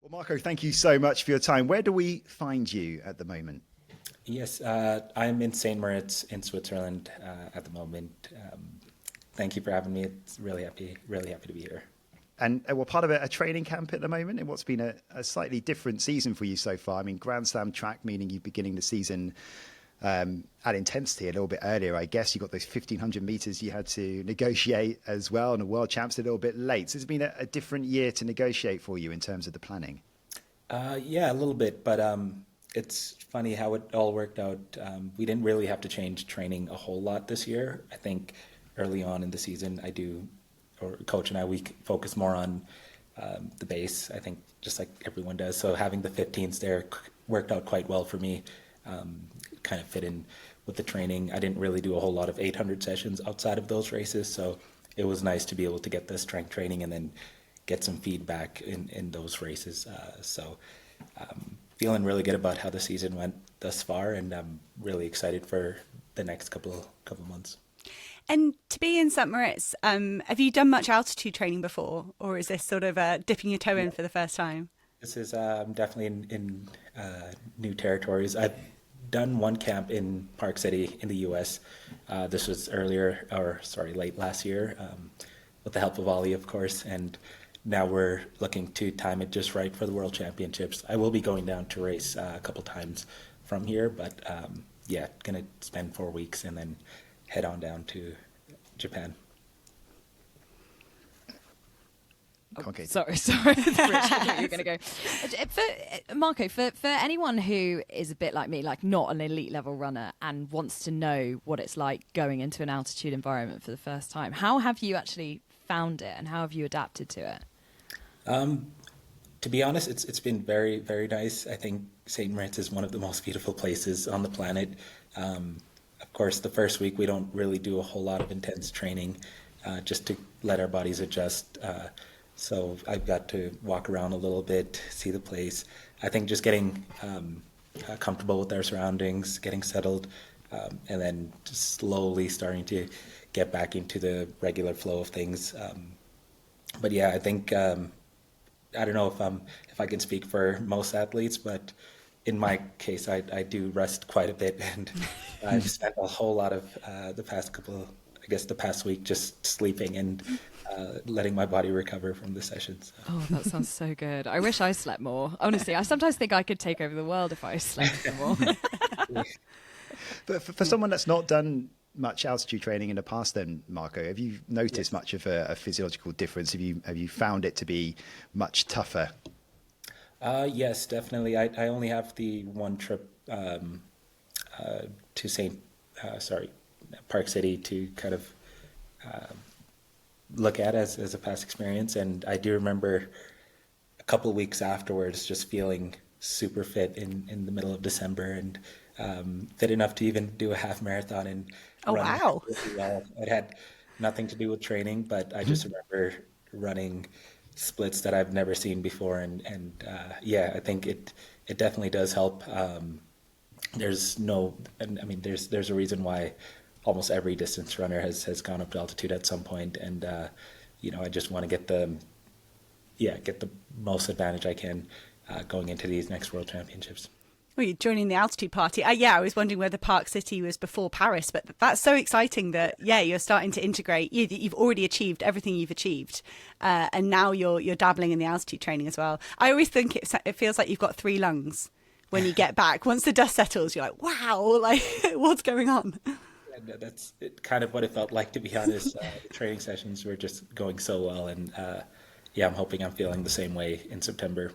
Well, Marco, thank you so much for your time. Where do we find you at the moment? Yes, I'm in St. Moritz in Switzerland at the moment. Thank you for having me. It's really happy to be here. And we're part of a training camp at the moment in what's been a slightly different season for you so far. I mean, Grand Slam track, meaning you're beginning the season at intensity a little bit earlier, I guess. You got those 1,500 meters you had to negotiate as well, and the World Champs a little bit late. So it's been a different year to negotiate for you in terms of the planning. Yeah, a little bit, but it's funny how it all worked out. We didn't really have to change training a whole lot this year. I think early on in the season, coach and I, we focus more on the base, I think, just like everyone does. So having the 15s there worked out quite well for me. Kind of fit in with the training. I didn't really do a whole lot of 800 sessions outside of those races, so it was nice to be able to get the strength training and then get some feedback in those races. So feeling really good about how the season went thus far, and I'm really excited for the next couple months. And to be in St. Moritz, have you done much altitude training before, or is this sort of dipping your toe in for the first time? This is definitely in new territories. I've done one camp in Park City in the U.S. This was late last year, with the help of Ollie, of course, and now we're looking to time it just right for the World Championships. I will be going down to race a couple times from here, but gonna spend 4 weeks and then head on down to Japan. Okay. Sorry. Rich, you're going to go. Marco, for anyone who is a bit like me, like not an elite level runner and wants to know what it's like going into an altitude environment for the first time, how have you actually found it and how have you adapted to it? To be honest, it's been very, very nice. I think St. Moritz is one of the most beautiful places on the planet. Of course, the first week we don't really do a whole lot of intense training, just to let our bodies adjust. So I've got to walk around a little bit, see the place. I think just getting comfortable with our surroundings, getting settled, and then just slowly starting to get back into the regular flow of things. But yeah, I think I don't know if I can speak for most athletes, but in my case, I do rest quite a bit, and I've spent a whole lot of the past week just sleeping and letting my body recover from the sessions. Oh, that sounds so good. I wish I slept more. Honestly, I sometimes think I could take over the world if I slept more. But for someone that's not done much altitude training in the past then, Marco, have you noticed much of a physiological difference? Have you found it to be much tougher? Yes, definitely. I only have the one trip to Park City to kind of look at as a past experience, and I do remember a couple of weeks afterwards just feeling super fit in the middle of December, and fit enough to even do a half marathon and run wow. really well. It had nothing to do with training, but I just remember running splits that I've never seen before, and I think it definitely does help. There's a reason why almost every distance runner has gone up to altitude at some point, and I just want to get the most advantage I can going into these next World Championships. Well, you're joining the altitude party. I was wondering whether Park City was before Paris, but that's so exciting that, you're starting to integrate. You've already achieved everything you've achieved, and now you're dabbling in the altitude training as well. I always think it feels like you've got 3 lungs when you get back. Once the dust settles, you're like, wow, like what's going on? And that's kind of what it felt like, to be honest. The training sessions were just going so well, and I'm hoping I'm feeling the same way in September.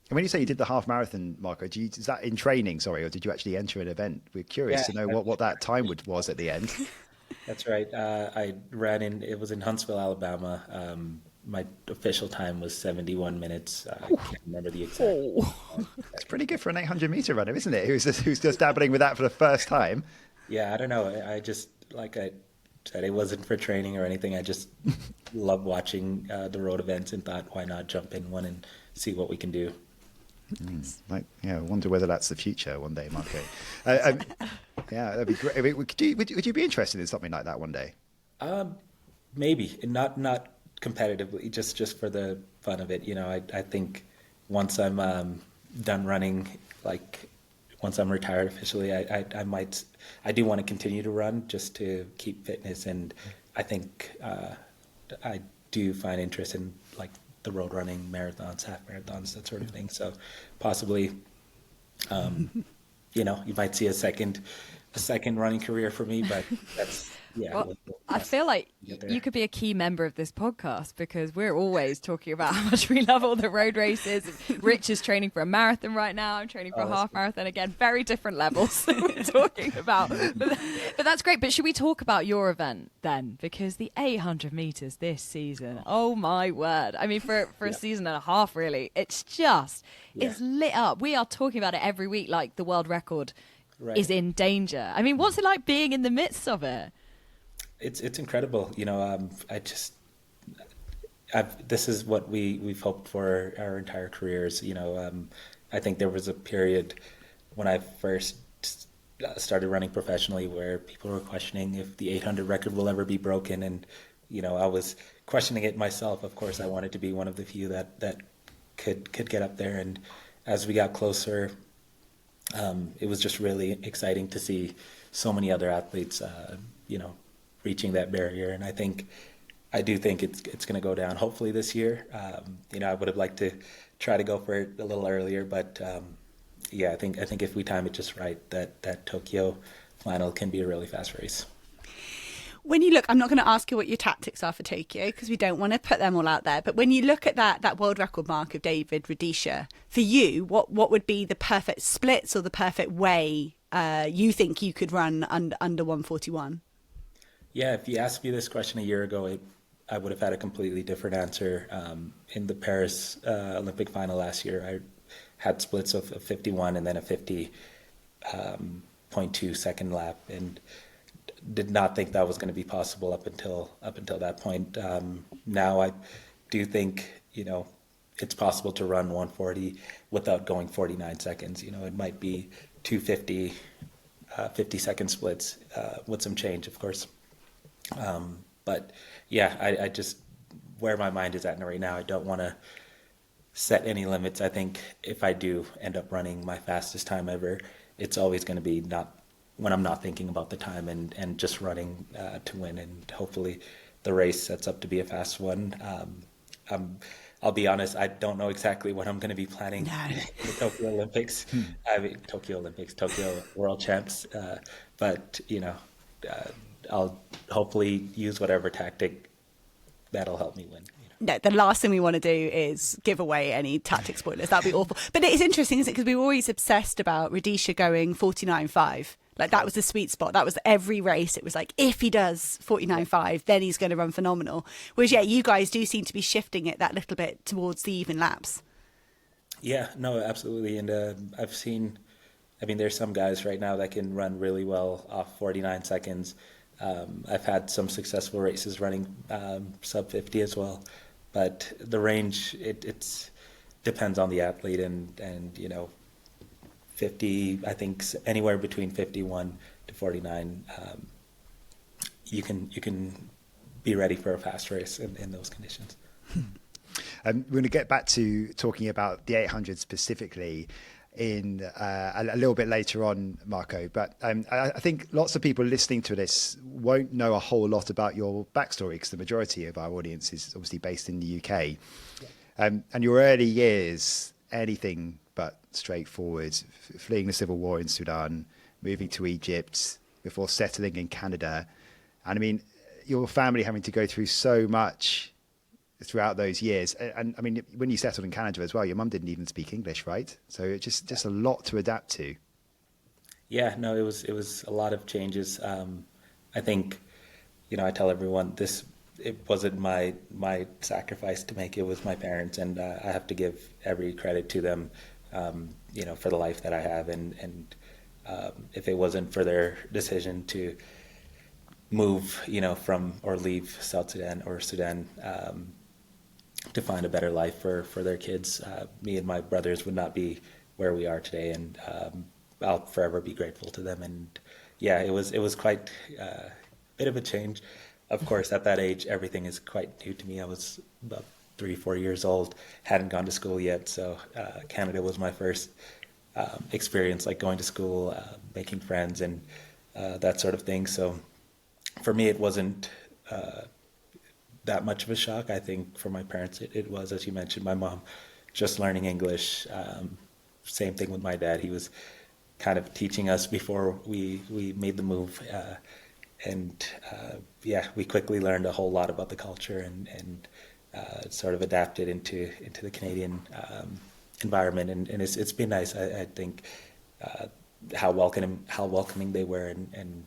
And when you say you did the half marathon, Marco, is that in training, or did you actually enter an event? We're curious to know what that time was at the end. That's right. I ran it was in Huntsville, Alabama. My official time was 71 minutes. I can't remember the exact. That's pretty good for an 800-meter runner, isn't it? Who's just dabbling with that for the first time. Yeah, I don't know. I just, like I said, it wasn't for training or anything. I just love watching the road events and thought, why not jump in one and see what we can do. I wonder whether that's the future one day, Marco. That'd be great. Would you be interested in something like that one day? Maybe, not competitively, just for the fun of it. I think once I'm done running, like once I'm retired officially, I do want to continue to run just to keep fitness, and I think I do find interest in like the road running, marathons, half marathons, that sort of thing. So possibly, you know, you might see a second running career for me, but that's Well, I feel like you could be a key member of this podcast because we're always talking about how much we love all the road races. Rich is training for a marathon right now. I'm training for a half marathon again. Very different levels that we're talking about. But that's great. But should we talk about your event then? Because the 800 meters this season, oh my word. I mean, for a season and a half, really, it's lit up. We are talking about it every week like the world record is in danger. I mean, what's it like being in the midst of it? It's incredible, you know. This is what we've hoped for our entire careers. You know, I think there was a period when I first started running professionally where people were questioning if the 800 record will ever be broken, and you know, I was questioning it myself. Of course, I wanted to be one of the few that could get up there, and as we got closer, it was just really exciting to see so many other athletes, you know, reaching that barrier. And I do think it's going to go down hopefully this year. You know, I would have liked to try to go for it a little earlier, but yeah, I think if we time it just right, that Tokyo final can be a really fast race. When you look, I'm not going to ask you what your tactics are for Tokyo because we don't want to put them all out there. But when you look at that world record mark of David Rudisha, for you, what would be the perfect splits or the perfect way you think you could run under 141? Yeah, if you asked me this question a year ago, I would have had a completely different answer. In the Paris Olympic final last year, I had splits of 51 and then a 50.2 second lap, and did not think that was going to be possible up until that point. Now I do think, you know, it's possible to run 140 without going 49 seconds. You know, it might be 250, 50-second splits with some change, of course. But yeah, I just, where my mind is at right now, I don't want to set any limits. I think if I do end up running my fastest time ever, it's always going to be not when I'm not thinking about the time and just running to win, and hopefully the race sets up to be a fast one. I'll be honest, I don't know exactly what I'm going to be planning for the Tokyo Olympics. I mean, Tokyo World Champs. But, you know, I'll hopefully use whatever tactic that'll help me win. No, the last thing we want to do is give away any tactic spoilers. That'd be awful. But it is interesting, isn't it? Because we were always obsessed about Rudisha going 49.5. Like, that was the sweet spot. That was every race. It was like, if he does 49.5, then he's going to run phenomenal. Whereas, yeah, you guys do seem to be shifting it that little bit towards the even laps. Yeah, no, absolutely. And I've seen, I mean, there's some guys right now that can run really well off 49 seconds. I've had some successful races running sub 50 as well. But the range, it's depends on the athlete, and you know, 50, I think anywhere between 51 to 49, you can be ready for a fast race in those conditions. We're going to get back to talking about the 800 specifically in a little bit later on, Marco. But I think lots of people listening to this won't know a whole lot about your backstory, because the majority of our audience is obviously based in the UK. Yeah. And your early years, anything but straightforward, fleeing the civil war in Sudan, moving to Egypt, before settling in Canada. And I mean, your family having to go through so much throughout those years. And I mean, when you settled in Canada as well, your mum didn't even speak English, right? So it's just a lot to adapt to. Yeah, no, it was a lot of changes. I think, you know, I tell everyone it wasn't my sacrifice to make. It was my parents, and I have to give every credit to them, you know, for the life that I have. And if it wasn't for their decision to move, you know, or leave South Sudan or Sudan, to find a better life for their kids, me and my brothers would not be where we are today, and I'll forever be grateful to them. And yeah, it was quite a bit of a change. Of course, at that age, everything is quite new to me. I was about 3-4 years old, hadn't gone to school yet. So Canada was my first experience, like going to school, making friends, and that sort of thing. So for me, it wasn't that much of a shock. I think for my parents, it was, as you mentioned, my mom just learning English. Same thing with my dad. He was kind of teaching us before we made the move. We quickly learned a whole lot about the culture and sort of adapted into the Canadian environment. And it's been nice. I think how welcoming they were, and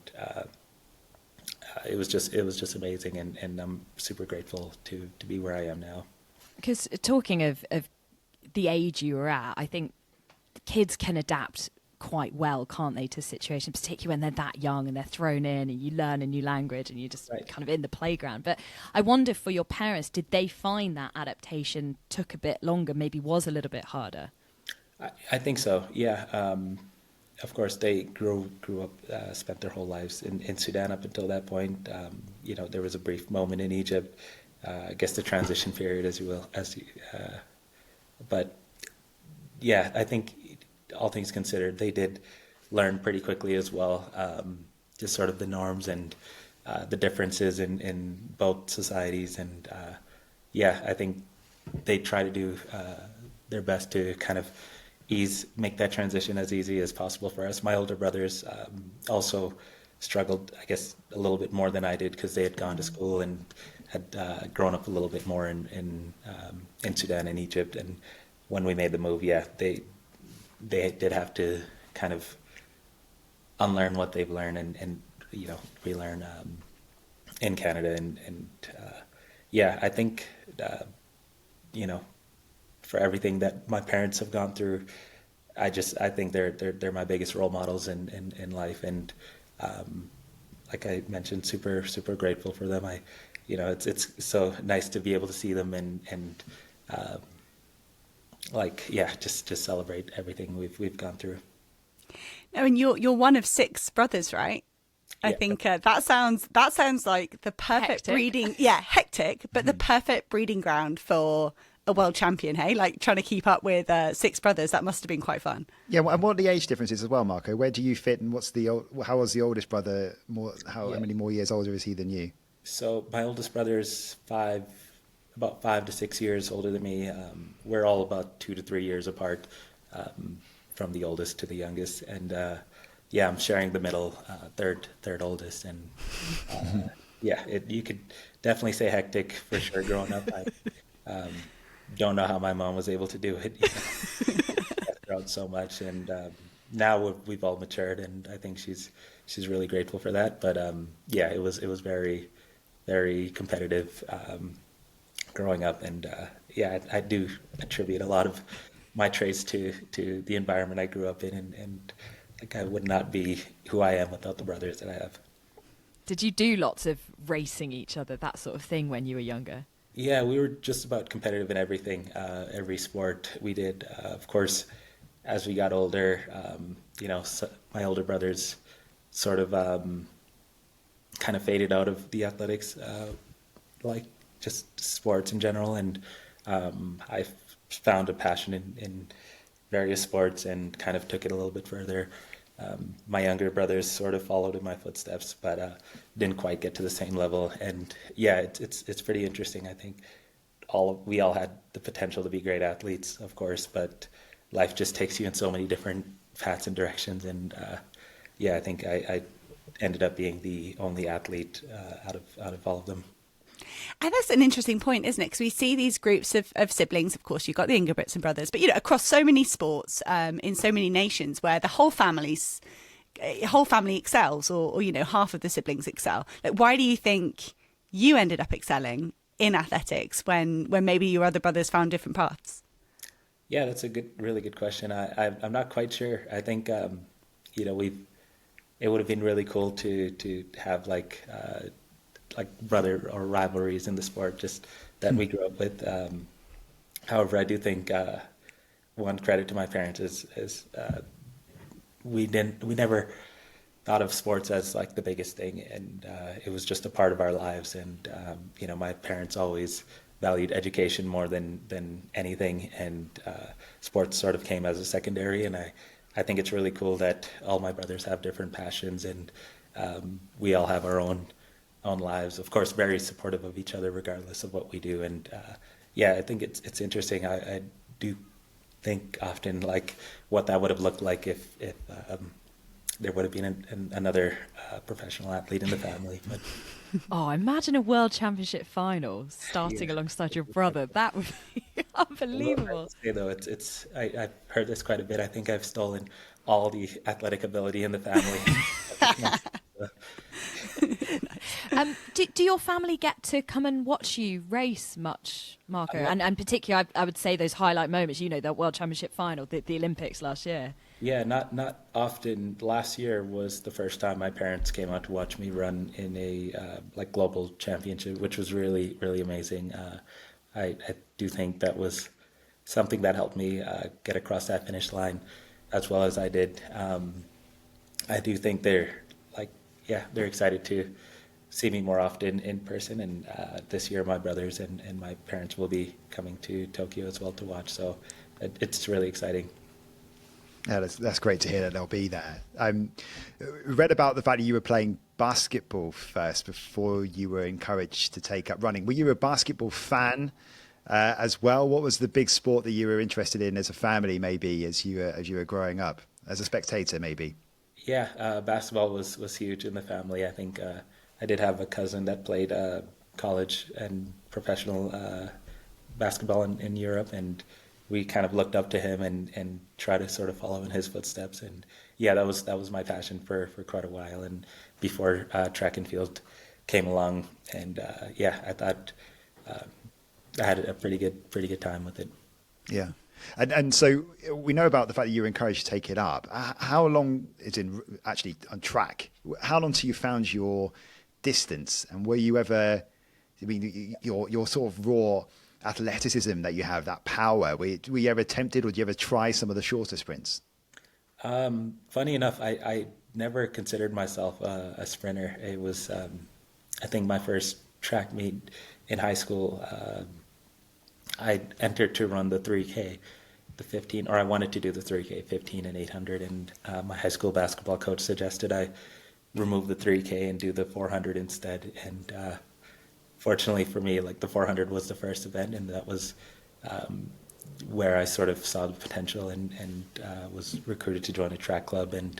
it was just amazing. And I'm super grateful to be where I am now. Because talking of the age you were at, I think kids can adapt quite well, can't they, to situations, particularly when they're that young and they're thrown in and you learn a new language and you're just kind of in the playground. But I wonder, for your parents, did they find that adaptation took a bit longer, maybe was a little bit harder? I think so, yeah. Of course, they grew up, spent their whole lives in Sudan up until that point. There was a brief moment in Egypt, I guess the transition period, as you will, but yeah, I think all things considered, they did learn pretty quickly as well, just sort of the norms and the differences in both societies. And I think they try to do their best to kind of make that transition as easy as possible for us. My older brothers also struggled, I guess, a little bit more than I did, because they had gone to school and had grown up a little bit more in Sudan and Egypt. And when we made the move, they did have to kind of unlearn what they've learned and relearn in Canada. I think for everything that my parents have gone through, I think they're my biggest role models in life. And like I mentioned, super grateful for them. It's so nice to be able to see them and just celebrate everything we've gone through. I mean, you're one of 6 brothers, right? I think that sounds like the perfect breeding. Yeah, hectic, but the perfect breeding ground for a world champion. Hey, like trying to keep up with 6 brothers. That must have been quite fun. Yeah, and what are the age differences as well, Marco? Where do you fit, and how was the oldest brother? How many more years older is he than you? So my oldest brother is about 5 to 6 years older than me. We're all about 2 to 3 years apart, from the oldest to the youngest. And I'm sharing the middle, third oldest. And you could definitely say hectic for sure. Growing up, I don't know how my mom was able to do it. I've grown so much, and now we've all matured, and I think she's really grateful for that. But it was very, very competitive growing up, and I do attribute a lot of my traits to the environment I grew up in, and like I would not be who I am without the brothers that I have. Did you do lots of racing each other, that sort of thing, when you were younger? Yeah, we were just about competitive in everything, every sport we did. Of course, as we got older, my older brothers sort of kind of faded out of the athletics, like just sports in general. And I found a passion in various sports and kind of took it a little bit further. My younger brothers sort of followed in my footsteps, but didn't quite get to the same level. And it's pretty interesting. I think we all had the potential to be great athletes, of course, but life just takes you in so many different paths and directions. And I think I ended up being the only athlete out of all of them. And that's an interesting point, isn't it? Because we see these groups of siblings. Of course, you've got the Ingebrigtsen brothers, but across so many sports, in so many nations, where the whole family excels, or half of the siblings excel. Like, why do you think you ended up excelling in athletics when maybe your other brothers found different paths? Yeah, that's a really good question. I'm not quite sure. I think it would have been really cool to have like brother or rivalries in the sport just that we grew up with. However, I do think one credit to my parents is we never thought of sports as like the biggest thing, and it was just a part of our lives. And my parents always valued education more than anything, and sports sort of came as a secondary. And I think it's really cool that all my brothers have different passions, and we all have our own lives. Of course, very supportive of each other regardless of what we do. And yeah, I think it's interesting. I do think often like what that would have looked like if there would have been another professional athlete in the family. But oh, imagine a world championship final starting alongside your brother. That would be unbelievable. Say though, I've heard this quite a bit. I think I've stolen all the athletic ability in the family. Do your family get to come and watch you race much, Marco? And particularly, I would say those highlight moments, you know, the World Championship final, the Olympics last year. Yeah, not often. Last year was the first time my parents came out to watch me run in a like global championship, which was really, really amazing. I do think that was something that helped me get across that finish line as well as I did. I do think they're excited to see me more often in person. And this year, my brothers and my parents will be coming to Tokyo as well to watch. So it's really exciting. Yeah, that's great to hear that they'll be there. Read about the fact that you were playing basketball first before you were encouraged to take up running. Were you a basketball fan as well? What was the big sport that you were interested in as a family, maybe as you were growing up, as a spectator, maybe? Yeah, basketball was huge in the family. I think I did have a cousin that played college and professional basketball in Europe, and we kind of looked up to him and tried to sort of follow in his footsteps. And yeah, that was my passion for quite a while. And before track and field came along, and yeah, I thought I had a pretty good time with it. Yeah. And so we know about the fact that you were encouraged to take it up. How long is in actually on track? How long till you found your distance? And were you ever, I mean, your sort of raw athleticism that you have, that power, were you ever tempted, or did you ever try some of the shorter sprints? Funny enough, I never considered myself a sprinter. It was, I think, my first track meet in high school. I entered to run the 3K, the 15, or I wanted to do the 3K, 15 and 800, and my high school basketball coach suggested I remove the 3K and do the 400 instead. And fortunately for me, like the 400 was the first event, and that was where I sort of saw the potential and was recruited to join a track club, and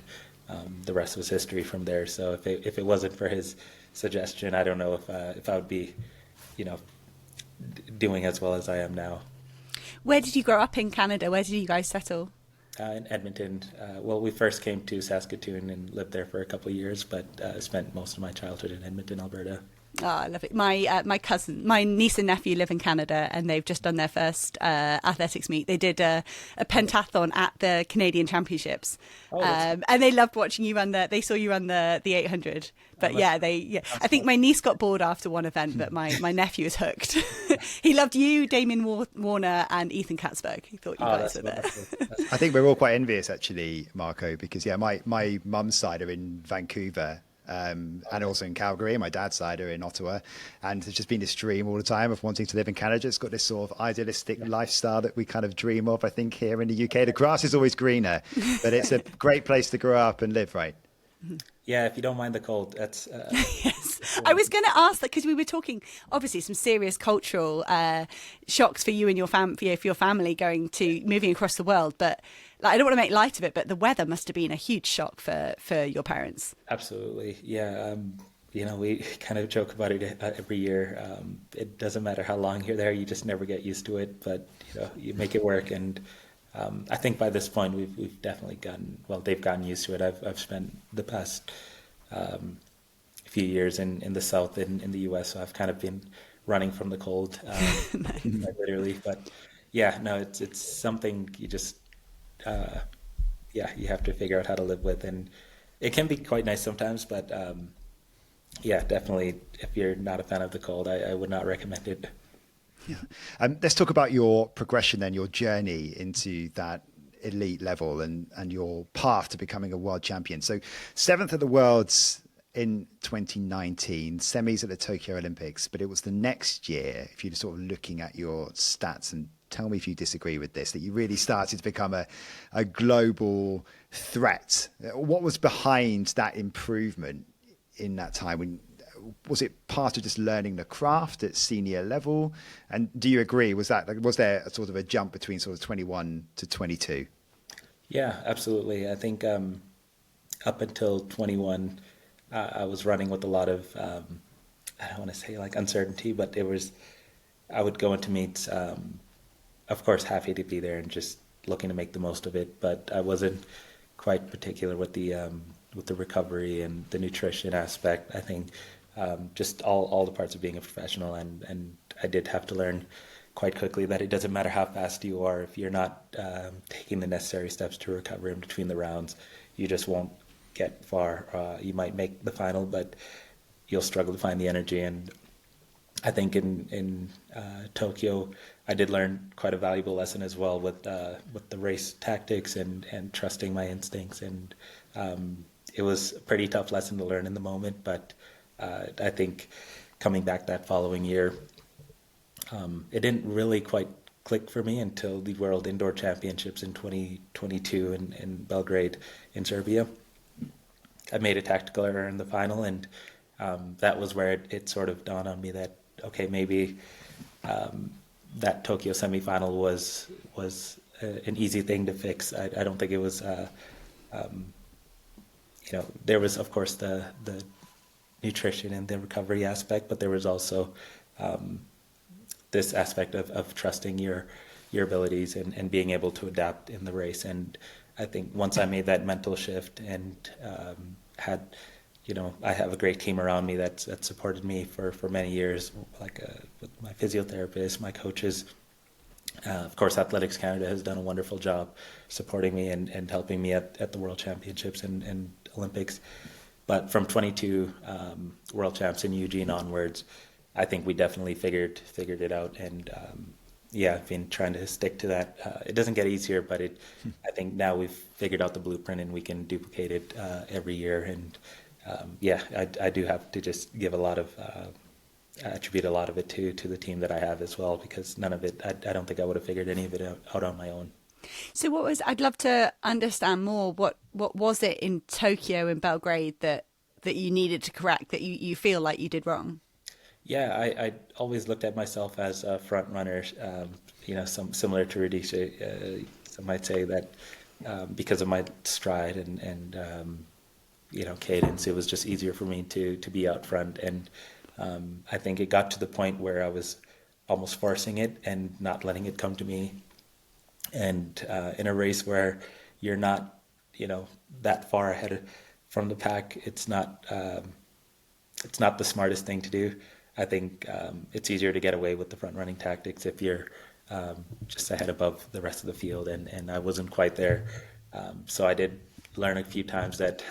the rest was history from there. So if it wasn't for his suggestion, I don't know if I would be, doing as well as I am now. Where did you grow up in Canada? Where did you guys settle? In Edmonton. Well, we first came to Saskatoon and lived there for a couple of years, but spent most of my childhood in Edmonton, Alberta. Oh, I love it. My niece and nephew live in Canada, and they've just done their first athletics meet. They did a pentathlon at the Canadian Championships, and they loved watching you run they saw you run the 800. But I think my niece got bored after one event, but my nephew is hooked. He loved you, Damien Warner, and Ethan Katzberg. He thought you guys were there. I think we're all quite envious, actually, Marco, because my mum's side are in Vancouver. And also in Calgary, my dad's side are in Ottawa, and there's just been this dream all the time of wanting to live in Canada. It's got this sort of idealistic lifestyle that we kind of dream of, I think, here in the UK. The grass is always greener, but it's a great place to grow up and live, right? Yeah, if you don't mind the cold, that's... Yes, I was going to ask that because we were talking, obviously, some serious cultural shocks for you and your family moving across the world, but I don't want to make light of it, but the weather must have been a huge shock for your parents. Absolutely, yeah. We kind of joke about it every year. It doesn't matter how long you're there, you just never get used to it, but you make it work. And I think by this point we've definitely they've gotten used to it. I've spent the past few years in the South in the US, so I've kind of been running from the cold, Nice. literally. But yeah, no, it's something you just you have to figure out how to live with, and it can be quite nice sometimes. But yeah, definitely, if you're not a fan of the cold, I would not recommend it. Yeah. Let's talk about your progression then, your journey into that elite level and your path to becoming a world champion. So 7th at the Worlds in 2019, semis at the Tokyo Olympics, but it was the next year, if you're sort of looking at your stats, and tell me if you disagree with this, that you really started to become a global threat. What was behind that improvement in that time? Was it part of just learning the craft at senior level? And do you agree, was there a sort of a jump between sort of 21 to 22? Yeah, absolutely. I think up until 21, I was running with a lot of, I don't want to say like uncertainty, but I would go into meets, of course, happy to be there and just looking to make the most of it. But I wasn't quite particular with the recovery and the nutrition aspect. I think just all the parts of being a professional, and I did have to learn quite quickly that it doesn't matter how fast you are, if you're not taking the necessary steps to recover in between the rounds, you just won't get far. You might make the final, but you'll struggle to find the energy. And I think in Tokyo, I did learn quite a valuable lesson as well with the race tactics and trusting my instincts. And it was a pretty tough lesson to learn in the moment, but I think coming back that following year, it didn't really quite click for me until the World Indoor Championships in 2022 in Belgrade in Serbia. I made a tactical error in the final, and that was where it sort of dawned on me that, okay, maybe that Tokyo semifinal was an easy thing to fix. I don't think it was, there was, of course, the nutrition and the recovery aspect, but there was also this aspect of trusting your abilities and being able to adapt in the race. And I think once I made that mental shift and I have a great team around me that supported me for many years, like with my physiotherapist, my coaches. Of course, Athletics Canada has done a wonderful job supporting me and helping me at the World Championships and Olympics. But from 22 World Champs in Eugene onwards, I think we definitely figured it out. And I've been trying to stick to that. It doesn't get easier, but I think now we've figured out the blueprint and we can duplicate it every year. And I do have to just give attribute a lot of it to the team that I have as well, because none of it, I don't think I would have figured any of it out on my own. So I'd love to understand more, what was it in Tokyo and Belgrade that you needed to correct, that you feel like you did wrong? Yeah, I always looked at myself as a front runner, similar to Rudisha. Some might say that because of my stride and cadence, it was just easier for me to be out front. And I think it got to the point where I was almost forcing it and not letting it come to me. And in a race where you're not, that far ahead from the pack, it's not the smartest thing to do. I think it's easier to get away with the front running tactics if you're just ahead above the rest of the field, and I wasn't quite there. So I did learn a few times that,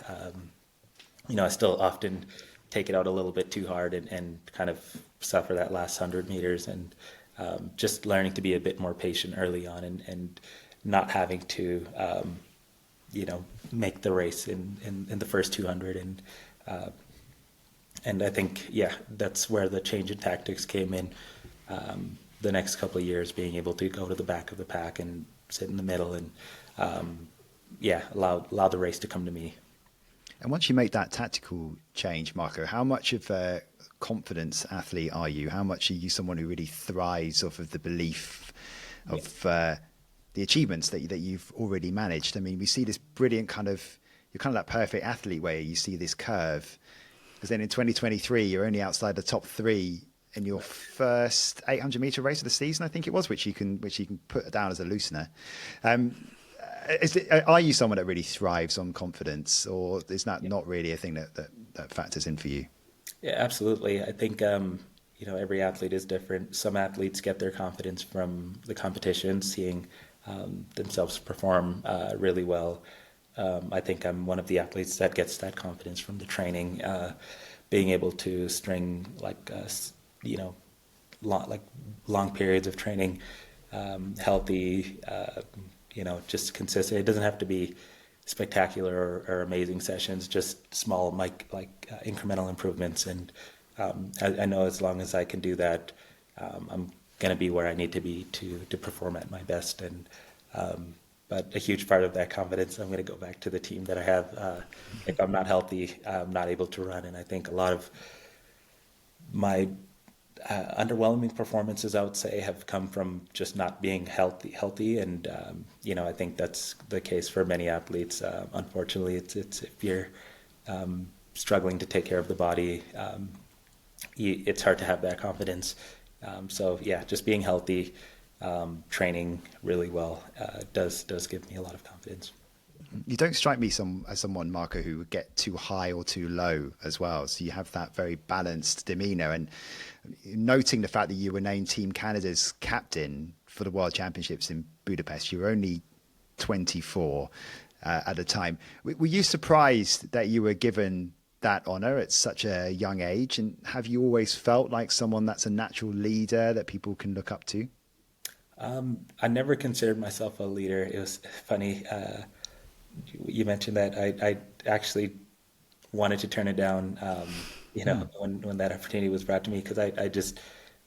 I still often take it out a little bit too hard and kind of suffer that last 100 meters, and just learning to be a bit more patient early on and not having to, make the race in the first 200. And I think, that's where the change in tactics came in. The next couple of years, being able to go to the back of the pack and sit in the middle and, allow the race to come to me. And once you make that tactical change, Marco, how much of a confidence athlete are you? How much are you someone who really thrives off of the belief of the achievements that you've already managed? I mean, we see this brilliant you're kind of that perfect athlete where you see this curve. Because then in 2023, you're only outside the top three in your first 800-meter race of the season, I think it was, which you can put down as a loosener. Are you someone that really thrives on confidence, or is that not really a thing that factors in for you? Yeah, absolutely. I think every athlete is different. Some athletes get their confidence from the competition, seeing themselves perform really well. I think I'm one of the athletes that gets that confidence from the training, being able to string long periods of training, healthy, just consistent. It doesn't have to be spectacular or amazing sessions, just small incremental improvements. And I know as long as I can do that, I'm going to be where I need to be to perform at my best. And but a huge part of that confidence, I'm going to go back to the team that I have. If I'm not healthy, I'm not able to run. And I think a lot of my underwhelming performances, I would say, have come from just not being healthy. And, I think that's the case for many athletes. Unfortunately, it's if you're struggling to take care of the body, it's hard to have that confidence. Just being healthy, training really well does give me a lot of confidence. You don't strike me as someone, Marco, who would get too high or too low as well. So you have that very balanced demeanour. And noting the fact that you were named Team Canada's captain for the World Championships in Budapest, you were only 24 at the time. Were you surprised that you were given that honour at such a young age? And have you always felt like someone that's a natural leader that people can look up to? I never considered myself a leader. It was funny. You mentioned that I actually wanted to turn it down, when that opportunity was brought to me, because I just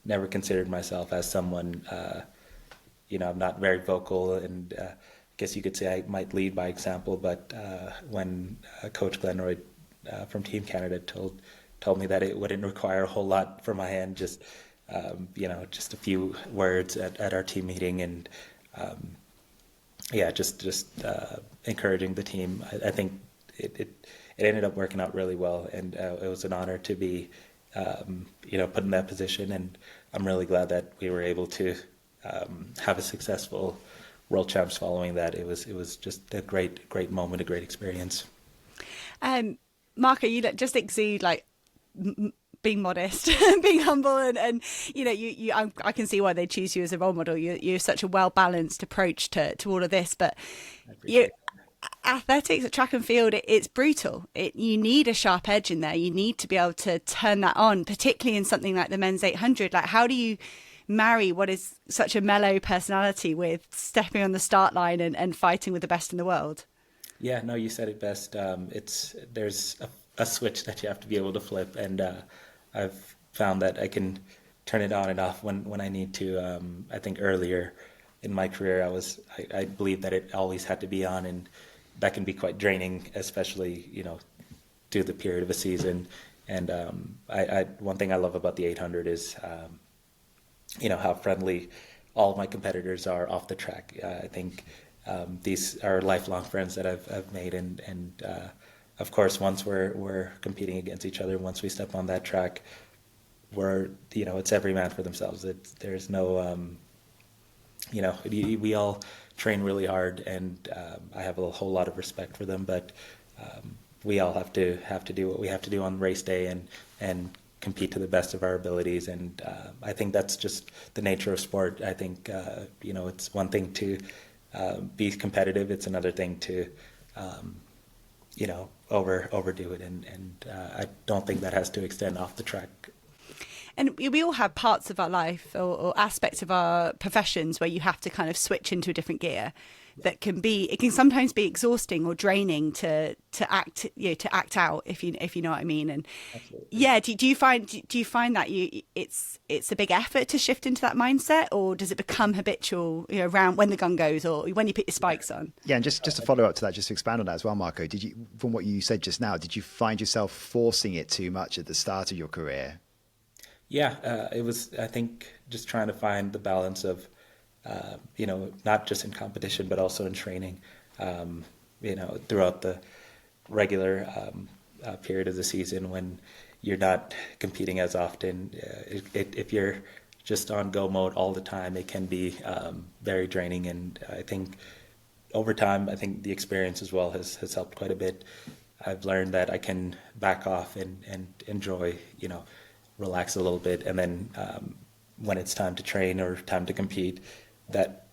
never considered myself as someone, I'm not very vocal, and I guess you could say I might lead by example. But when Coach Glenroy from Team Canada told me that it wouldn't require a whole lot from my hand, just a few words at our team meeting, and just encouraging the team. I think it ended up working out really well, and it was an honor to be, put in that position. And I'm really glad that we were able to have a successful World Champs following that. It was just a great moment, a great experience. Marco, you just exude being modest, being humble, and I can see why they choose you as a role model. You're such a well balanced approach to all of this, but athletics, track and field, it's brutal. You need a sharp edge in there. You need to be able to turn that on, particularly in something like the men's 800. How do you marry what is such a mellow personality with stepping on the start line and fighting with the best in the world? Yeah, no, you said it best. There's a switch that you have to be able to flip, and I've found that I can turn it on and off when I need to. I think earlier in my career, I believed that it always had to be on, and that can be quite draining, especially through the period of a season. And one thing I love about the 800 is how friendly all of my competitors are off the track. I think these are lifelong friends that I've made, and of course, once we're competing against each other, once we step on that track, it's every man for themselves. There's no, we all train really hard, and I have a whole lot of respect for them. But we all have to do what we have to do on race day and compete to the best of our abilities. And I think that's just the nature of sport. I think it's one thing to be competitive. It's another thing to overdo it, and I don't think that has to extend off the track. And we all have parts of our life or aspects of our professions where you have to kind of switch into a different gear. It can sometimes be exhausting or draining to act out, if you know what I mean. And Absolutely. Yeah, do you find that it's a big effort to shift into that mindset, or does it become habitual around when the gun goes or when you put your spikes on? Yeah, and just to follow up to that, just to expand on that as well, Marco, from what you said just now, did you find yourself forcing it too much at the start of your career? Yeah, it was, I think, just trying to find the balance of, not just in competition, but also in training, throughout the regular period of the season when you're not competing as often. If you're just on go mode all the time, it can be very draining. And I think over time, I think the experience as well has helped quite a bit. I've learned that I can back off and enjoy, relax a little bit, and then when it's time to train or time to compete, that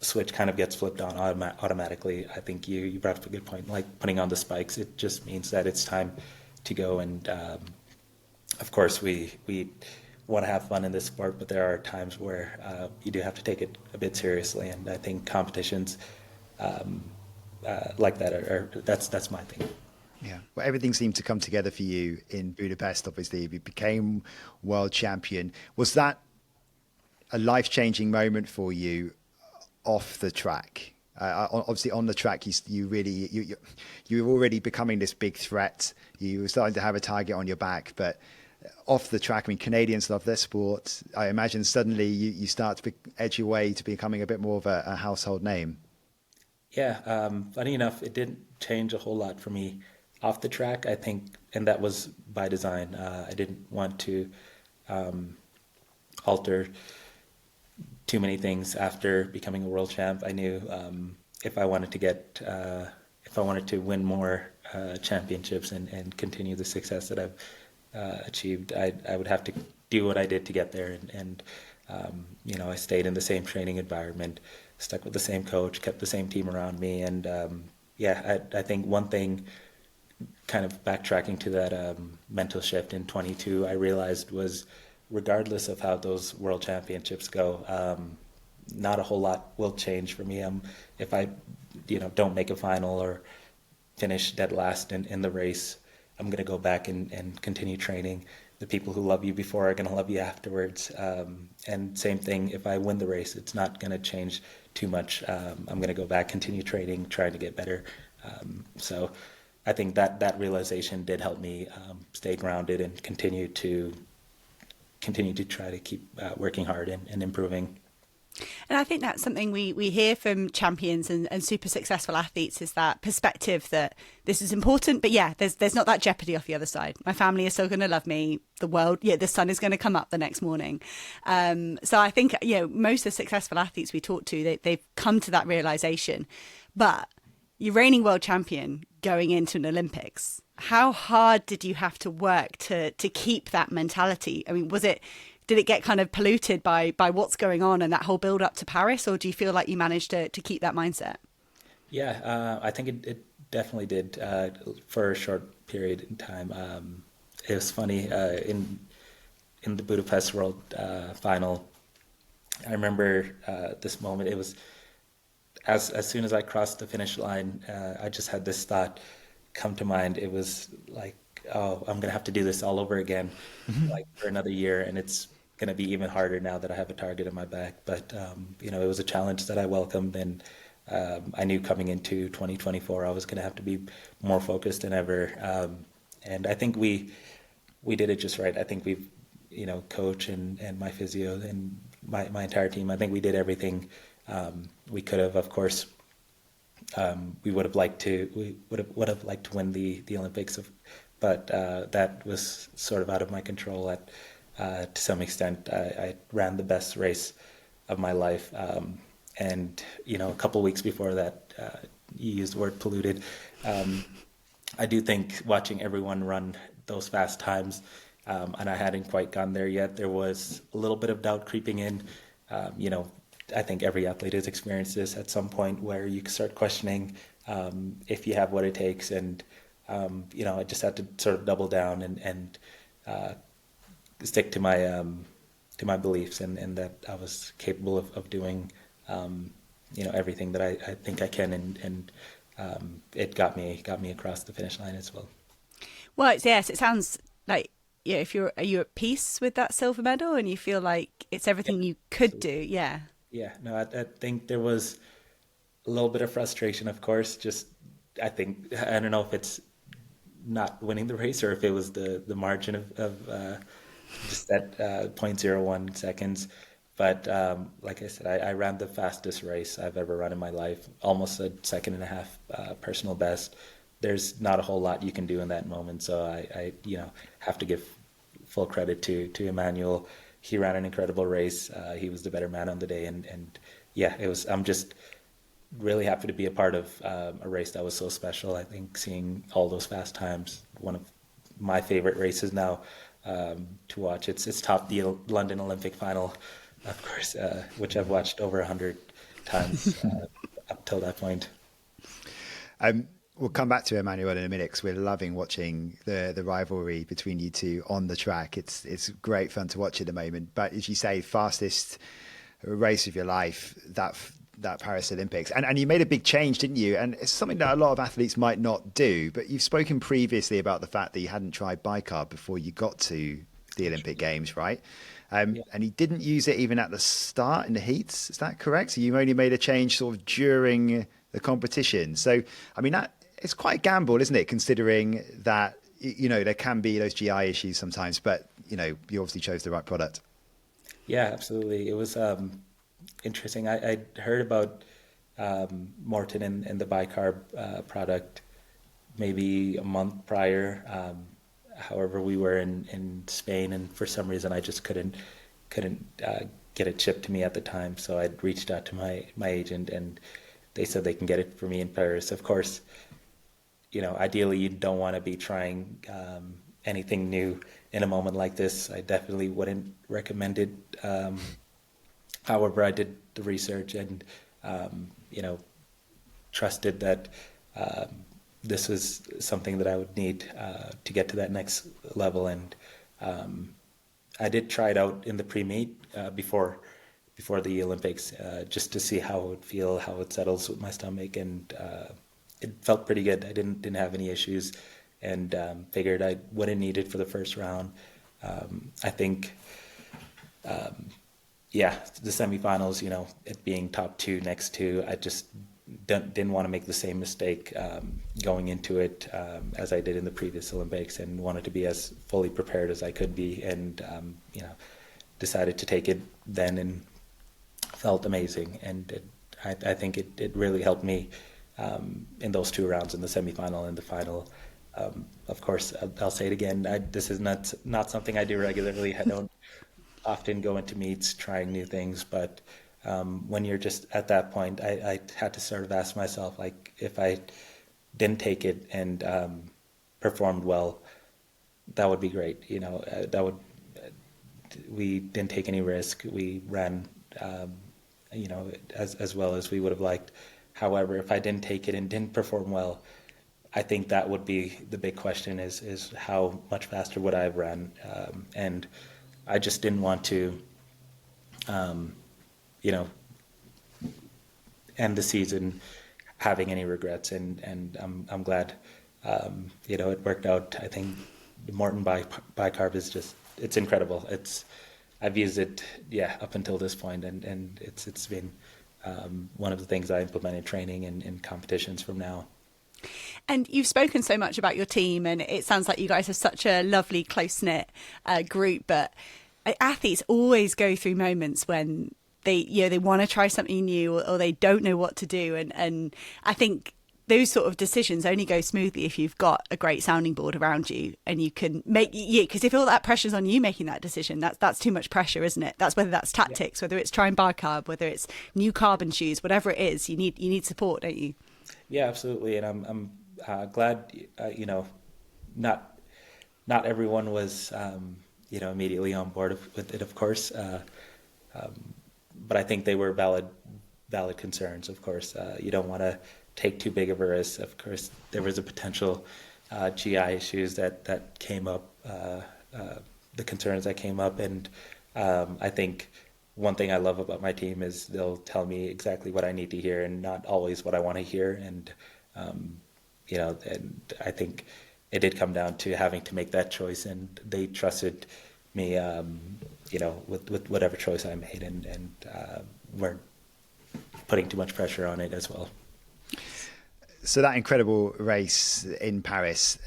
switch kind of gets flipped on automatically. I think you brought up a good point, like putting on the spikes. It just means that it's time to go, and of course we want to have fun in this sport, but there are times where you do have to take it a bit seriously, and I think competitions like that, or that's my thing. Yeah, well, everything seemed to come together for you in Budapest. Obviously, you became world champion. Was that a life-changing moment for you off the track? Obviously, on the track, you were already becoming this big threat. You were starting to have a target on your back, but off the track, I mean, Canadians love their sport. I imagine suddenly you start to edge your way to becoming a bit more of a household name. Yeah, funny enough, it didn't change a whole lot for me off the track, I think, and that was by design. I didn't want to alter too many things after becoming a world champ. I knew if I wanted to win more championships and continue the success that I've achieved, I would have to do what I did to get there. And I stayed in the same training environment, stuck with the same coach, kept the same team around me. And I think one thing, kind of backtracking to that mental shift in 22, I realized was, regardless of how those world championships go, not a whole lot will change for me. If I, don't make a final or finish dead last in the race, I'm going to go back and continue training. The people who love you before are going to love you afterwards. And same thing, if I win the race, it's not going to change too much. I'm going to go back, continue training, trying to get better. So I think that realization did help me stay grounded and continue to try to keep working hard and improving. And I think that's something we hear from champions and super successful athletes, is that perspective that this is important, but there's not that jeopardy off the other side. My family is still going to love me. The sun is going to come up the next morning. So I think, most of the successful athletes we talk to, they've come to that realization. But you're reigning world champion going into an Olympics. How hard did you have to work to keep that mentality? I mean, did it get kind of polluted by what's going on and that whole build up to Paris, or do you feel like you managed to keep that mindset? Yeah, I think it definitely did for a short period in time. It was funny in the Budapest World Final. I remember this moment. It was as soon as I crossed the finish line, I just had this thought come to mind. It was like, oh, I'm gonna have to do this all over again, like for another year, and it's gonna be even harder now that I have a target on my back. But it was a challenge that I welcomed, and I knew coming into 2024 I was gonna have to be more focused than ever. And I think we did it just right. I think we've, coach and my physio and my entire team, I think we did everything we could have. Of course, we would have liked to win the Olympics, but that was sort of out of my control to some extent. I ran the best race of my life, and a couple weeks before that, you used the word polluted. I do think watching everyone run those fast times, and I hadn't quite gone there yet, there was a little bit of doubt creeping in. I think every athlete has experienced this at some point, where you start questioning if you have what it takes. And, I just had to sort of double down and stick to my beliefs, and that I was capable of doing, everything that I think I can. And it got me across the finish line as well. Well, yes, it sounds like, are you at peace with that silver medal and you feel like it's everything you could do? Yeah. Yeah, no, I think there was a little bit of frustration, of course. I don't know if it's not winning the race or if it was the margin of just that 0.01 seconds. But like I said, I ran the fastest race I've ever run in my life, almost a second and a half personal best. There's not a whole lot you can do in that moment. So I have to give full credit to Emmanuel. He ran an incredible race. He was the better man on the day, and it was. I'm just really happy to be a part of a race that was so special. I think seeing all those fast times, one of my favorite races now to watch. It's topped the London Olympic final, of course, which I've watched over 100 times up till that point. We'll come back to Emmanuel in a minute, because we're loving watching the rivalry between you two on the track. It's great fun to watch at the moment. But as you say, fastest race of your life, that that Paris Olympics. And you made a big change, didn't you? And it's something that a lot of athletes might not do, but you've spoken previously about the fact that you hadn't tried bicarb before you got to the Olympic Games, right? And you didn't use it even at the start in the heats. Is that correct? So you only made a change sort of during the competition. So, I mean, that it's quite a gamble, isn't it? Considering that, you know, there can be those GI issues sometimes, but, you know, you obviously chose the right product. Yeah, absolutely. It was interesting. I heard about Morton and the bicarb product maybe a month prior. However, we were in Spain, and for some reason I just couldn't get it shipped to me at the time. So I'd reached out to my agent, and they said they can get it for me in Paris. Of course, you know, ideally you don't want to be trying anything new in a moment like this. I definitely wouldn't recommend it. However, I did the research and, you know, trusted that this was something that I would need to get to that next level. And I did try it out in the pre-meet before the Olympics, just to see how it would feel, how it settles with my stomach, and it felt pretty good. I didn't have any issues, and figured I wouldn't need it for the first round. I think, the semifinals, you know, it being top two next to, I just didn't want to make the same mistake going into it as I did in the previous Olympics, and wanted to be as fully prepared as I could be, and you know, decided to take it then, and felt amazing. And I think it really helped me in those two rounds, in the semifinal and the final. Of course, I'll say it again, this is not something I do regularly. I don't often go into meets trying new things, but when you're just at that point, I had to sort of ask myself, like, if I didn't take it and performed well, that would be great. You know, we didn't take any risk. We ran, you know, as well as we would have liked. However, if I didn't take it and didn't perform well, I think that would be the big question, is how much faster would I have run? And I just didn't want to, you know, end the season having any regrets, and I'm glad, you know, it worked out. I think the Morton bicarb is just, it's incredible. I've used it, up until this point, and it's been one of the things I implement in training and in competitions from now. And you've spoken so much about your team, and it sounds like you guys are such a lovely, close-knit group, but athletes always go through moments when they want to try something new, or they don't know what to do, and I think those sort of decisions only go smoothly if you've got a great sounding board around you, and you can make, because if all that pressure's on you making that decision, that's too much pressure, isn't it? That's whether that's tactics, whether it's trying bicarb, whether it's new carbon shoes, whatever it is, you need support, don't you? Yeah, absolutely. And I'm glad, you know, not everyone was, you know, immediately on board with it, of course. But I think they were valid concerns, of course. You don't want to take too big of a risk. Of course, there was a potential GI issues that came up, the concerns that came up. And I think one thing I love about my team is they'll tell me exactly what I need to hear, and not always what I want to hear. And, you know, and I think it did come down to having to make that choice, and they trusted me, you know, with whatever choice I made, and weren't putting too much pressure on it as well. So that incredible race in Paris,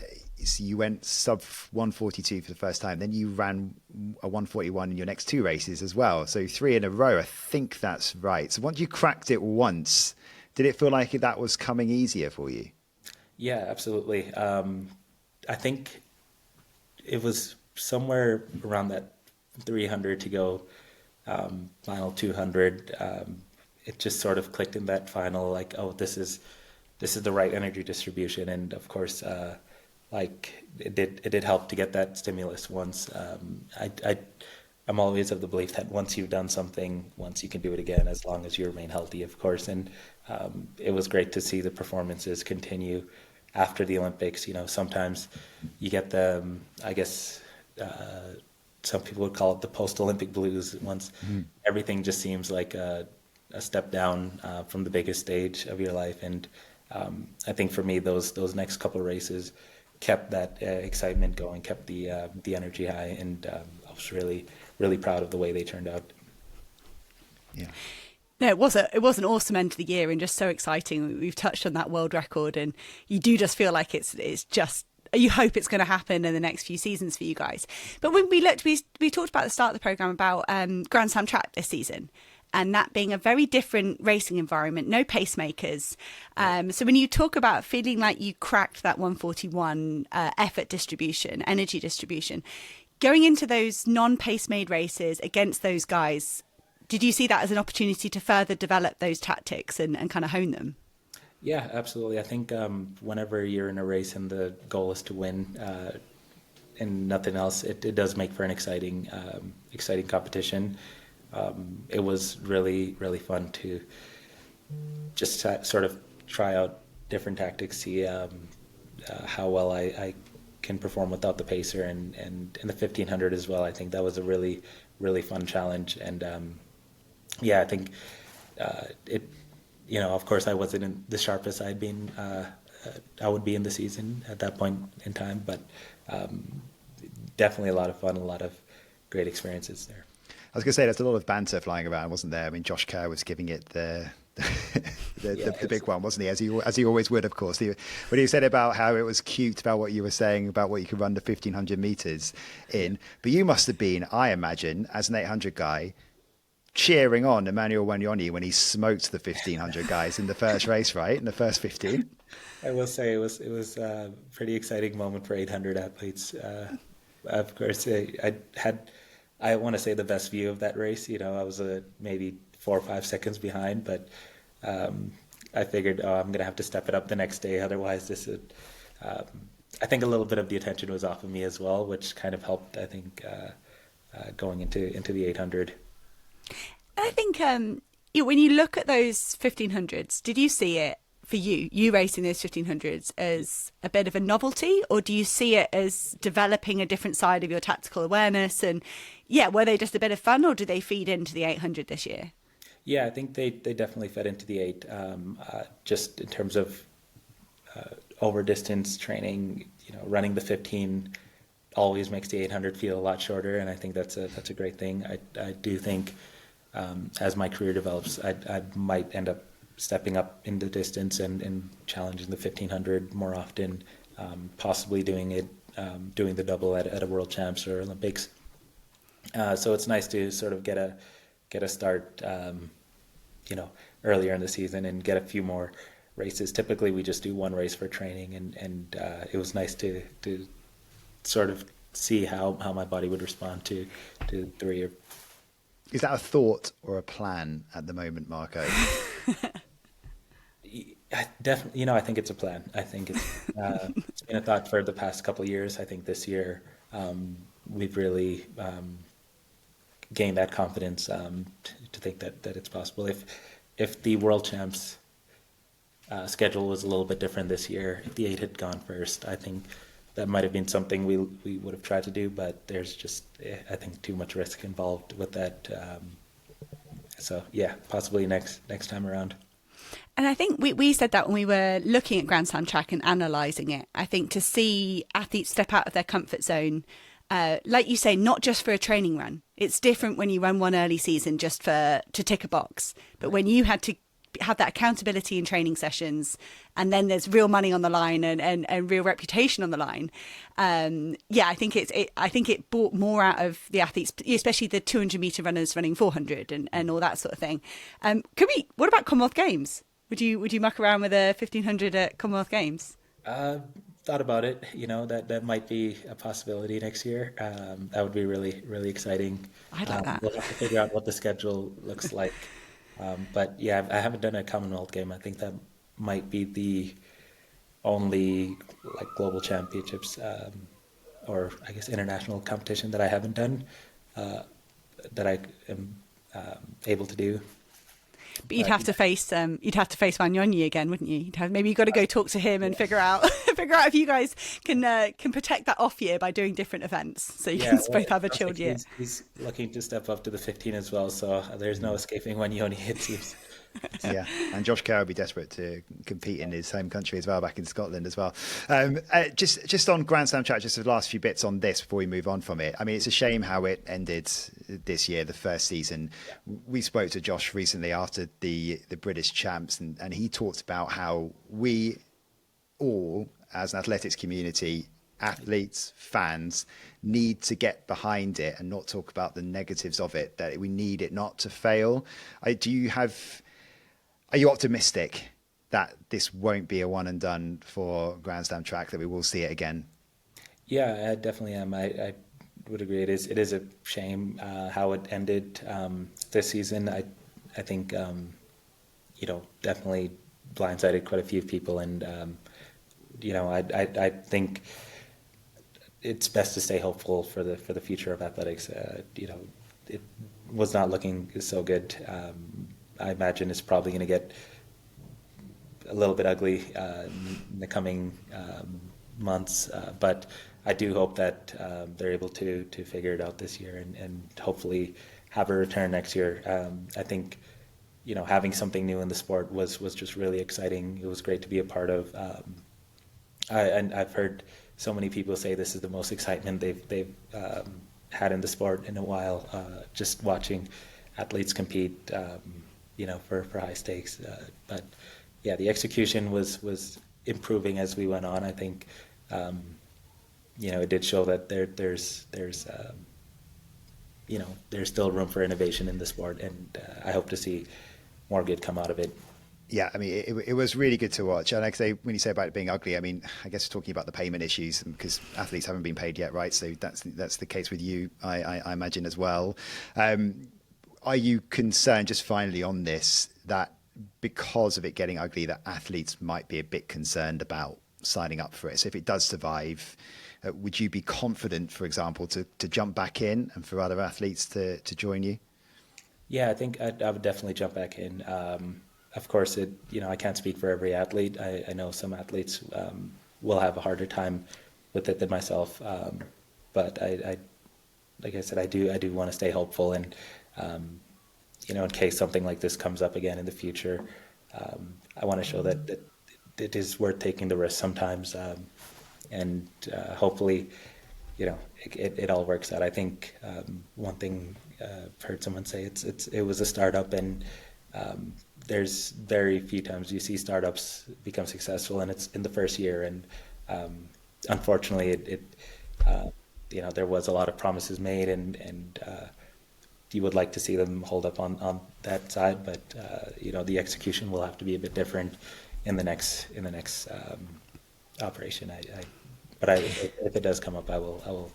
so you went sub 142 for the first time, then you ran a 141 in your next two races as well. So 3 in a row, I think that's right. So once you cracked it once, did it feel like that was coming easier for you? Yeah, absolutely. I think it was somewhere around that 300 to go, final 200. It just sort of clicked in that final, like, oh, this is the right energy distribution. And of course, like it did help to get that stimulus once. I'm always of the belief that once you've done something once, you can do it again, as long as you remain healthy, of course. And it was great to see the performances continue after the Olympics. You know, sometimes you get the, I guess, some people would call it the post-Olympic blues. Once everything just seems like a a step down from the biggest stage of your life. And I think for me, those next couple of races kept that excitement going, kept the energy high, and I was really proud of the way they turned out. Yeah. No, it was an awesome end to the year and just so exciting. We've touched on that world record, and you do just feel like it's just, you hope it's going to happen in the next few seasons for you guys. But when we looked, we talked about at the start of the programme about Grand Slam track this season, and that being a very different racing environment, no pacemakers. So when you talk about feeling like you cracked that 141 effort distribution, energy distribution, going into those non-pace-made races against those guys, did you see that as an opportunity to further develop those tactics and kind of hone them? Yeah, absolutely. I think whenever you're in a race and the goal is to win and nothing else, it does make for an exciting competition. It was really fun to just sort of try out different tactics, see how well I can perform without the pacer, and in the 1500 as well. I think that was a really fun challenge, and I think it. Of course, I wasn't in the sharpest I would be in the season at that point in time, but definitely a lot of fun, a lot of great experiences there. I was going to say, there's a lot of banter flying around, wasn't there? I mean, Josh Kerr was giving it the big one, wasn't he? As he always would, of course. When he said about how it was cute about what you were saying about what you could run the 1500 meters in, but you must have been, I imagine, as an 800 guy, cheering on Emmanuel Wanyonyi when he smoked the 1500 guys in the first race, right? In the first 15. I will say it was a pretty exciting moment for 800 athletes. Of course, I want to say the best view of that race. I was maybe 4 or 5 seconds behind, but I figured, I'm going to have to step it up the next day. Otherwise, I think a little bit of the attention was off of me as well, which kind of helped, I think, going into the 800. I think when you look at those 1500s, did you see it for you racing those 1500s as a bit of a novelty, or do you see it as developing a different side of your tactical awareness? And were they just a bit of fun, or do they feed into the 800 this year? Yeah, I think they definitely fed into the 8, just in terms of over distance training. Running the 15 always makes the 800 feel a lot shorter, and I think that's a great thing. I do think as my career develops, I might end up stepping up in the distance and challenging the 1500 more often, possibly doing the double at a World Champs or Olympics. So it's nice to sort of get a start, earlier in the season and get a few more races. Typically, we just do one race for training, and it was nice to sort of see how my body would respond to 3 or. Is that a thought or a plan at the moment, Marco? I definitely, I think it's a plan. I think it's been a thought for the past couple of years. I think this year we've really gained that confidence to think that it's possible. If the World Champs schedule was a little bit different this year, if the 8 had gone first, I think that might have been something we would have tried to do, but there's just, I think, too much risk involved with that. So yeah, possibly next time around. And I think we said that when we were looking at Grand Slam track and analysing it. I think to see athletes step out of their comfort zone, like you say, not just for a training run. It's different when you run one early season just to tick a box. But when you had to have that accountability in training sessions, and then there's real money on the line and real reputation on the line. I think it brought more out of the athletes, especially the 200 meter runners running 400 and all that sort of thing. What about Commonwealth Games? Would you muck around with a 1500 at Commonwealth Games? Thought about it. That might be a possibility next year. That would be really, really exciting. I'd like that. We'll have to figure out what the schedule looks like. But yeah, I haven't done a Commonwealth game. I think that might be the only global championships or I guess international competition that I haven't done that I am able to do. But you'd have to face Wanyonyi again, wouldn't you? Maybe you've got to go talk to him and figure out if you guys can protect that off year by doing different events, so you can both have a chilled year. He's looking to step up to the 15 as well, so there's no escaping Wanyonyi, it seems. Yeah, and Josh Kerr will be desperate to compete in his home country as well, back in Scotland as well. Just on Grand Slam track, just the last few bits on this before we move on from it. I mean, it's a shame how it ended this year, the first season. We spoke to Josh recently after the British champs, and he talked about how we all, as an athletics community, athletes, fans, need to get behind it and not talk about the negatives of it, that we need it not to fail. Are you optimistic that this won't be a one and done for Grand Slam track, that we will see it again? Yeah, I definitely am. I would agree. It is a shame how it ended this season. I think definitely blindsided quite a few people, and I think it's best to stay hopeful for the future of athletics. It was not looking so good. I imagine it's probably going to get a little bit ugly in the coming months, but I do hope that they're able to figure it out this year and hopefully have a return next year. I think having something new in the sport was just really exciting. It was great to be a part of. And I've heard so many people say this is the most excitement they've had in the sport in a while. Just watching athletes compete. For high stakes. But yeah, the execution was improving as we went on. I think, it did show that there's still room for innovation in the sport, and I hope to see more good come out of it. Yeah, I mean, it was really good to watch. And like I say, when you say about it being ugly, I mean, I guess talking about the payment issues, because athletes haven't been paid yet, right? So that's the case with you, I imagine, as well. Are you concerned, just finally on this, that because of it getting ugly, that athletes might be a bit concerned about signing up for it? So if it does survive, would you be confident, for example, to jump back in and for other athletes to join you? Yeah, I think I would definitely jump back in. Of course, I can't speak for every athlete. I know some athletes will have a harder time with it than myself. But like I said, I do want to stay hopeful, and in case something like this comes up again in the future, I want to show that it is worth taking the risk sometimes, and hopefully, it all works out. I think one thing I've heard someone say, it was a startup, and there's very few times you see startups become successful, and it's in the first year, and unfortunately, there was a lot of promises made, and you would like to see them hold up on that side, but the execution will have to be a bit different in the next operation. But if it does come up, I will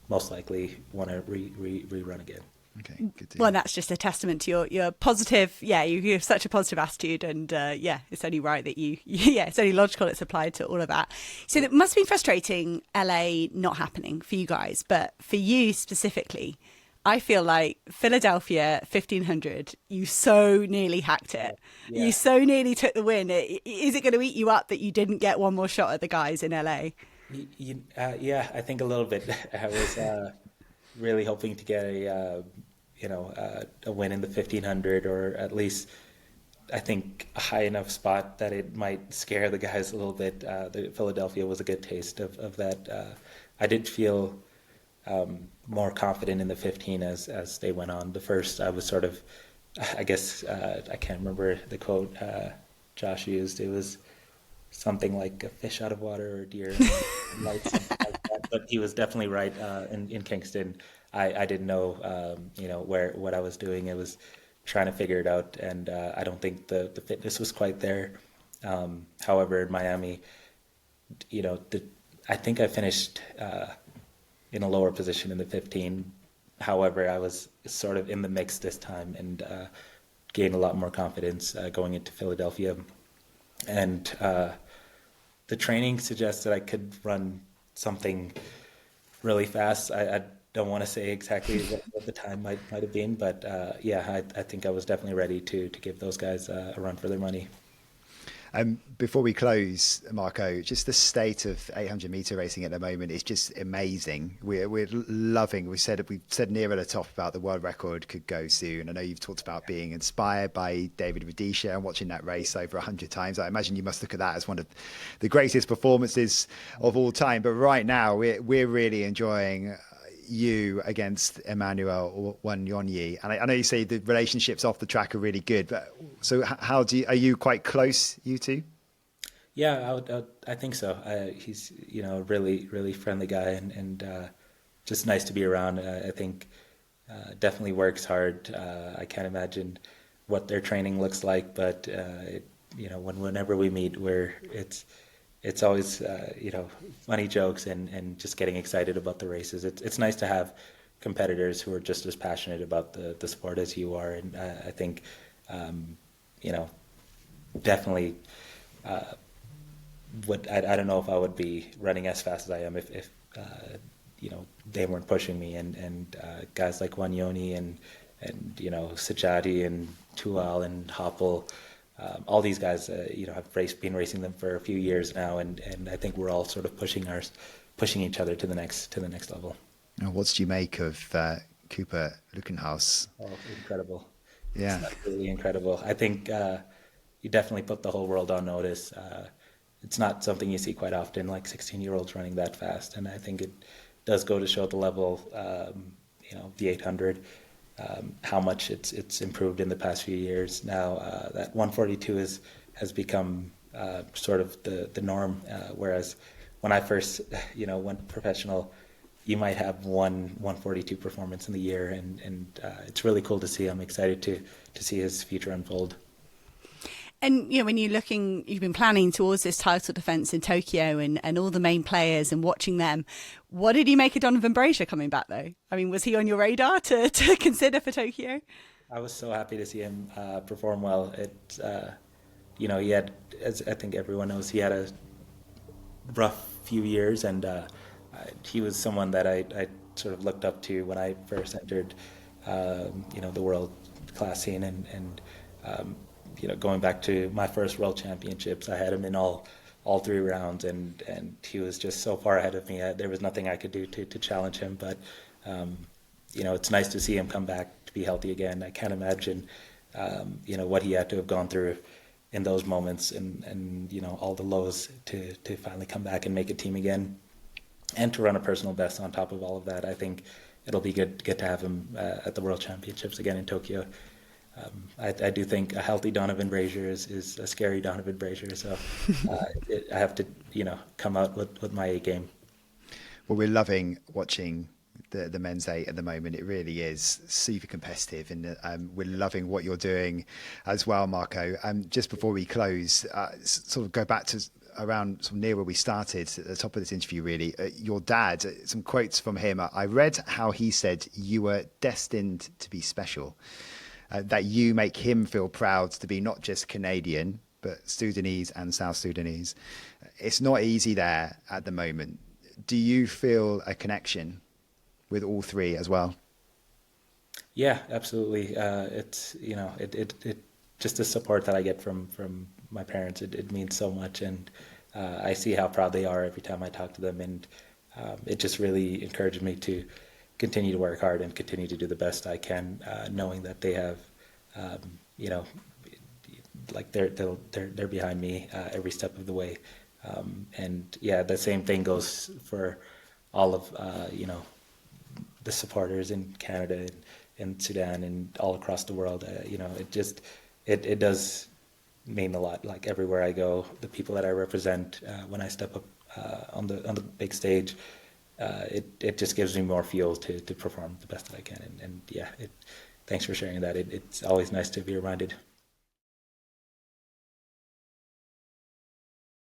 most likely want to rerun again. Okay, good to well, hear. that's just a testament to your positive. Yeah, you have such a positive attitude, and it's only right that it's only logical it's applied to all of that. So it must have been frustrating, LA not happening for you guys, but for you specifically, I feel like Philadelphia 1500, you so nearly hacked it. Yeah. You so nearly took the win. Is it going to eat you up that you didn't get one more shot at the guys in LA? Yeah, I think a little bit. I was really hoping to get a win in the 1500, or at least I think a high enough spot that it might scare the guys a little bit. Philadelphia was a good taste of that. I did feel more confident in the 15 as they went on. The first, I was sort of, I guess, I can't remember the quote Josh used. It was something like a fish out of water or deer lights, something like that. But he was definitely right. In Kingston, I didn't know, what I was doing. It was trying to figure it out, and I don't think the fitness was quite there. However, in Miami, I think I finished in a lower position in the 15. However, I was sort of in the mix this time, and gained a lot more confidence going into Philadelphia. And the training suggested I could run something really fast. I don't want to say exactly what the time might have been, but yeah, I think I was definitely ready to give those guys a run for their money. Before we close, Marco, just the state of 800 meter racing at the moment is just amazing. We're loving. We said near at the top about the world record could go soon. I know you've talked about being inspired by David Rudisha and watching that race over 100 times. I imagine you must look at that as one of the greatest performances of all time. But right now, we're really enjoying you against Emmanuel Wanyonyi, and I know you say the relationships off the track are really good, but so are you quite close, you two? Yeah, I think so. He's a really friendly guy, and just nice to be around. I think definitely works hard. I can't imagine what their training looks like, but whenever we meet, it's always funny jokes and just getting excited about the races. It's nice to have competitors who are just as passionate about the sport as you are, and I think definitely I don't know if I would be running as fast as I am if they weren't pushing me, and guys like Wanyoni and Sajadi and Tual and Hoppel. All these guys, have been racing them for a few years now, and I think we're all sort of pushing each other to the next level. What do you make of Cooper Lukenhaus? Oh, incredible! Yeah, it's absolutely incredible. I think you definitely put the whole world on notice. It's not something you see quite often, like 16-year-olds running that fast, and I think it does go to show the level, the 800. How much it's improved in the past few years. Now that 142 has become sort of the norm, whereas when I first went professional, you might have one 142 performance in the year, and it's really cool to see. I'm excited to see his future unfold. And when you've been planning towards this title defence in Tokyo and all the main players and watching them, what did you make of Donovan Brazier coming back though? I mean, was he on your radar to consider for Tokyo? I was so happy to see him perform well. He had, as I think everyone knows, he had a rough few years, and he was someone that I sort of looked up to when I first entered, the world class scene, and going back to my first world championships, I had him in all 3 rounds, and he was just so far ahead of me. There was nothing I could do to challenge him, but it's nice to see him come back to be healthy again. I can't imagine what he had to have gone through in those moments, and all the lows to finally come back and make a team again, and to run a personal best on top of all of that. I think it'll be good to have him at the world championships again in Tokyo. I do think a healthy Donovan Brazier is a scary Donovan Brazier, so I have to come out with my A game. Well, we're loving watching the men's 8 at the moment. It really is super competitive, and we're loving what you're doing as well, Marco. Just before we close, sort of go back to around sort of near where we started at the top of this interview, really. Your dad, some quotes from him. I read how he said you were destined to be special. That you make him feel proud to be not just Canadian, but Sudanese and South Sudanese. It's not easy there at the moment. Do you feel a connection with all 3 as well? Yeah, absolutely. It's it just the support that I get from my parents. It means so much, and I see how proud they are every time I talk to them, and it just really encourages me to continue to work hard and continue to do the best I can, knowing that they have, like they're behind me every step of the way. And yeah, the same thing goes for all of the supporters in Canada and Sudan and all across the world. It does mean a lot. Like everywhere I go, the people that I represent, when I step up on the big stage, it just gives me more fuel to perform the best that I can. And yeah, thanks for sharing that. It's always nice to be reminded.